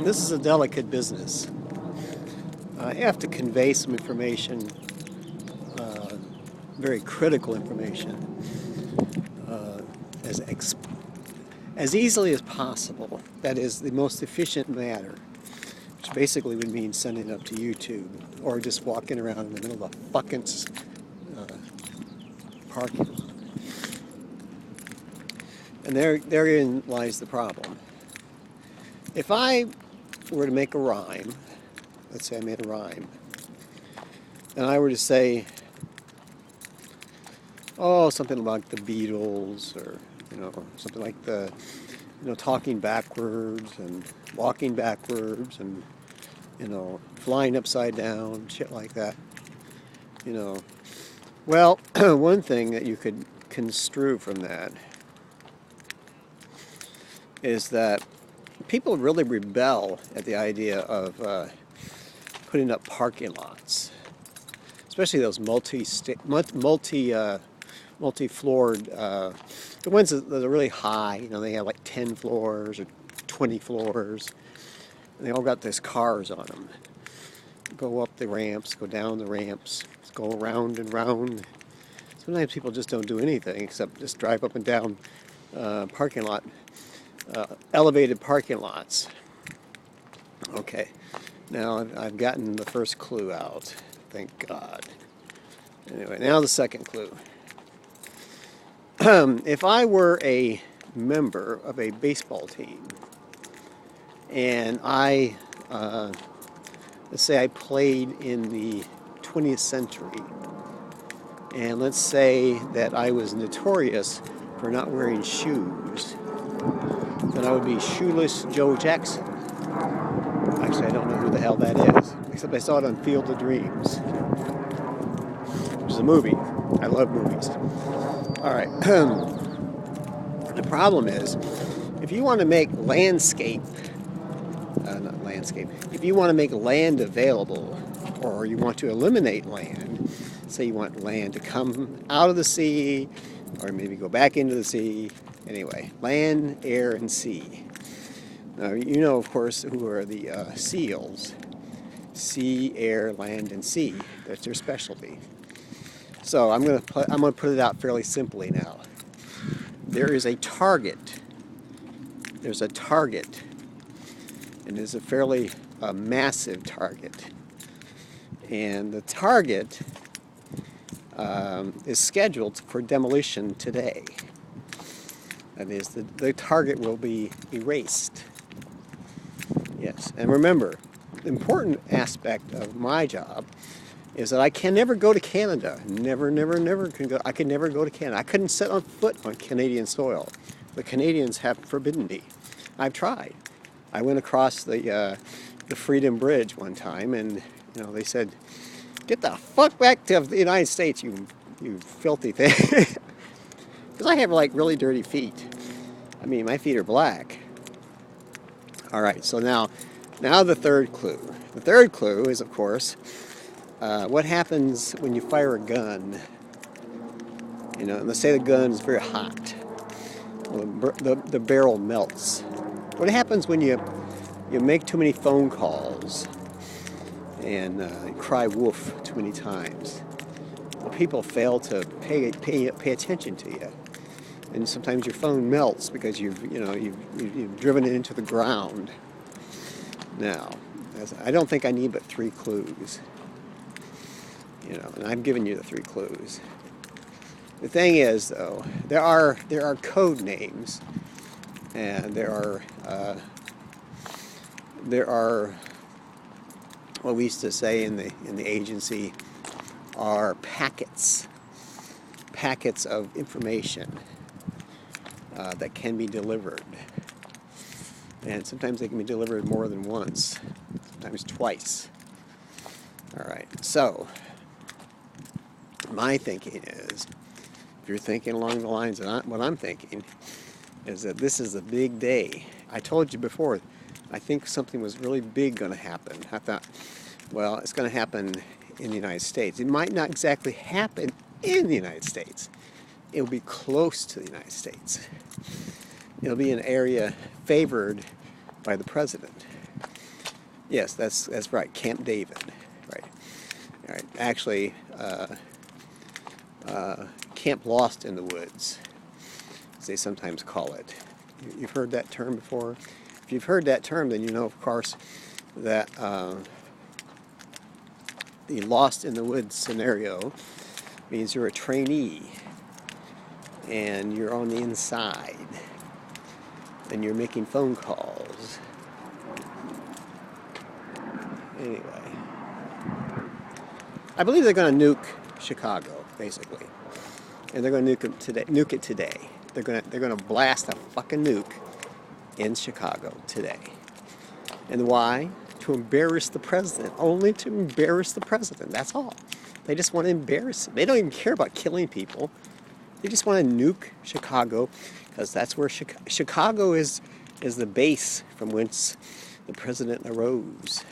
This is a delicate business. I have to convey some information, very critical information, as easily as possible. That is the most efficient manner, which basically would mean sending it up to YouTube or just walking around in the middle of a fucking parking lot. And therein lies the problem. If I were to make a rhyme, let's say I made a rhyme, and I were to say, oh, something like the Beatles, or something like the, talking backwards and walking backwards and, flying upside down, shit like that. Well, one thing that you could construe from that is that people really rebel at the idea of putting up parking lots, especially those multi-floored, the ones that are really high. They have like 10 floors or 20 floors, and they all got these cars on them. Go up the ramps, go down the ramps, go around and round. Sometimes people just don't do anything except just drive up and down parking lot. Elevated parking lots. Okay, now I've gotten the first clue out, thank God. Anyway, now the second clue. If I were a member of a baseball team, and let's say I played in the 20th century, and let's say that I was notorious for not wearing shoes, then I would be Shoeless Joe Jackson. Actually, I don't know who the hell that is, except I saw it on Field of Dreams, which is a movie. I love movies. All right. The problem is, if you want to make if you want to make land available, or you want to eliminate land, say you want land to come out of the sea, or maybe go back into the sea. Anyway, land, air, and sea. Now, of course, who are the SEALs. Sea, air, land, and sea. That's their specialty. So I'm gonna put it out fairly simply now. There is a target. There's a target, and it's a fairly massive target. And the target is scheduled for demolition today. That is, the target will be erased. Yes, and remember, the important aspect of my job is that I can never go to Canada. Never can go. I could never go to Canada. I couldn't set on foot on Canadian soil. The Canadians have forbidden me. I've tried. I went across the Freedom Bridge one time, and they said, "Get the fuck back to the United States, you filthy thing." Because I have really dirty feet. I mean, my feet are black. All right, so now the third clue. The third clue is, of course, what happens when you fire a gun. And let's say the gun is very hot. Well, the barrel melts. What happens when you make too many phone calls and cry wolf too many times? Well, people fail to pay attention to you. And sometimes your phone melts because you've driven it into the ground. Now, I don't think I need but 3 clues. And I've given you the 3 clues. The thing is, though, there are code names, and there are what we used to say in the agency are packets of information that can be delivered. And sometimes they can be delivered more than once, sometimes twice. All right, so my thinking is, if you're thinking along the lines of what I'm thinking, is that this is a big day. I told you before, I think something was really big going to happen. I thought, well, it's going to happen in the United States. It might not exactly happen in the United States. It will be close to the United States. It'll be an area favored by the president. Yes, that's right. Camp David. Right. All right. Actually, Camp Lost in the Woods, as they sometimes call it. You've heard that term before? If you've heard that term, then you know, of course, that the Lost in the Woods scenario means you're a trainee and you're on the inside and you're making phone calls. Anyway, I believe they're going to nuke Chicago, basically, and they're going to nuke it today. They're going to blast a fucking nuke in Chicago today. And why? To embarrass the president. Only to embarrass the president. That's all. They just want to embarrass him. They don't even care about killing people. They just want to nuke Chicago because that's where Chicago is the base from whence the president arose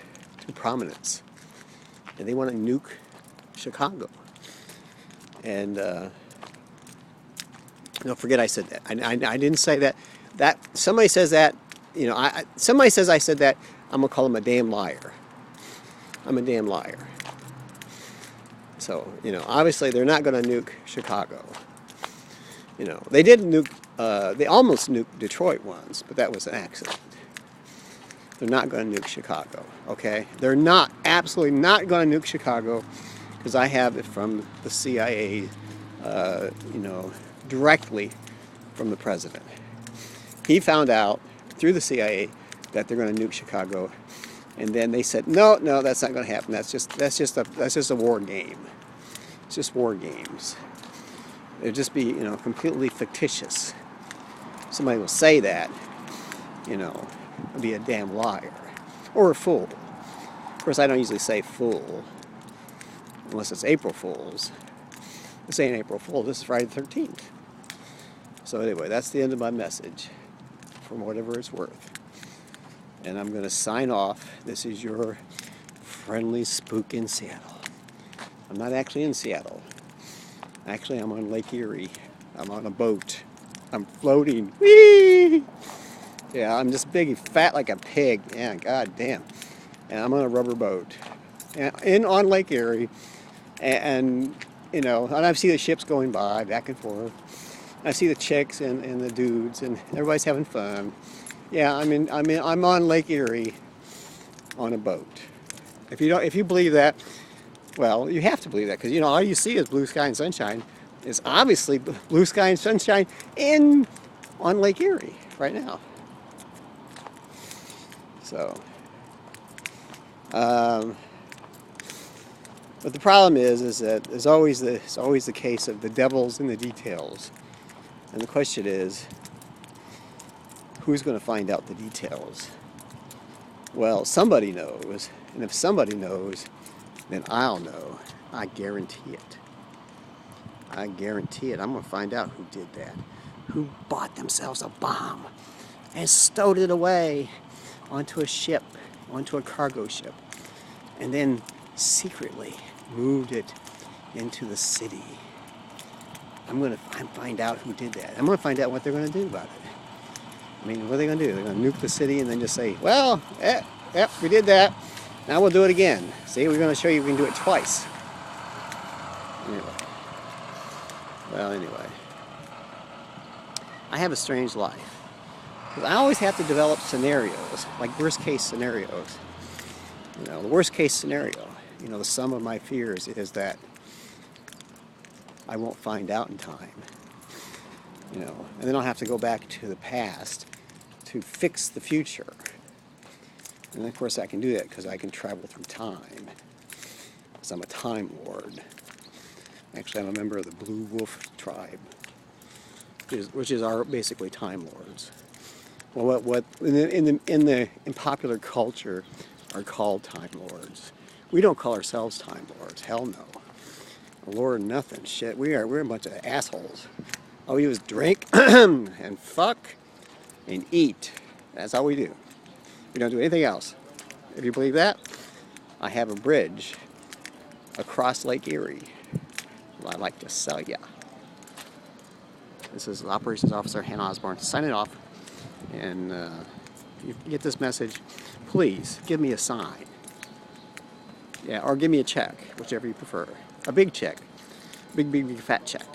to prominence. And they want to nuke Chicago. And don't forget I said that. I didn't say that. That somebody says that, you know, somebody says I said that, I'm going to call him a damn liar. I'm a damn liar. So, you know, obviously they're not going to nuke Chicago. You know, they did nuke, they almost nuked Detroit once, but that was an accident. They're not going to nuke Chicago, okay? They're not, absolutely not going to nuke Chicago, because I have it from the CIA, you know, directly from the president. He found out through the CIA that they're going to nuke Chicago, and then they said, no, that's not going to happen. That's just a war game. It's just war games. It'll just be, you know, completely fictitious. Somebody will say that, you know, be a damn liar or a fool. Of course, I don't usually say fool unless it's April Fool's. This ain't April Fool. This is Friday the 13th. So anyway, that's the end of my message, for whatever it's worth. And I'm going to sign off. This is your friendly spook in Seattle. I'm not actually in Seattle. Actually, I'm on Lake Erie. I'm on a boat. I'm floating. Whee! Yeah, I'm just big and fat like a pig. Yeah, god damn. And I'm on a rubber boat. And on Lake Erie. And you know, and I see the ships going by, back and forth. I see the chicks and the dudes, and everybody's having fun. Yeah, I'm on Lake Erie on a boat. If you believe that, well, you have to believe that, because you know all you see is blue sky and sunshine. It's obviously blue sky and sunshine on Lake Erie right now. So, but the problem is that there's always the case of the devil's in the details, and the question is, who's going to find out the details? Well, somebody knows, and if somebody knows, then I'll know. I guarantee it. I guarantee it. I'm going to find out who did that. Who bought themselves a bomb and stowed it away onto a ship, onto a cargo ship, and then secretly moved it into the city. I'm going to find out who did that. I'm going to find out what they're going to do about it. I mean, what are they going to do? They're going to nuke the city and then just say, well, yep, we did that. Now we'll do it again. See, we're going to show you we can do it twice. Anyway. I have a strange life. Because I always have to develop scenarios, like worst case scenarios. You know, the worst case scenario, you know, the sum of my fears is that I won't find out in time. You know, and then I'll have to go back to the past to fix the future. And of course I can do that because I can travel through time. Because I'm a Time Lord. Actually, I'm a member of the Blue Wolf tribe, which is our basically Time Lords. Well, what in popular culture are called Time Lords. We don't call ourselves Time Lords. Hell no. Lord nothing. Shit. We're a bunch of assholes. All we do is drink and fuck and eat. That's all we do. We don't do anything else. If you believe that, I have a bridge across Lake Erie. Well, I'd like to sell ya. This is Operations Officer Hannah Osborne signing off. And if you get this message, please give me a sign. Yeah, or give me a check, whichever you prefer. A big check. Big fat check.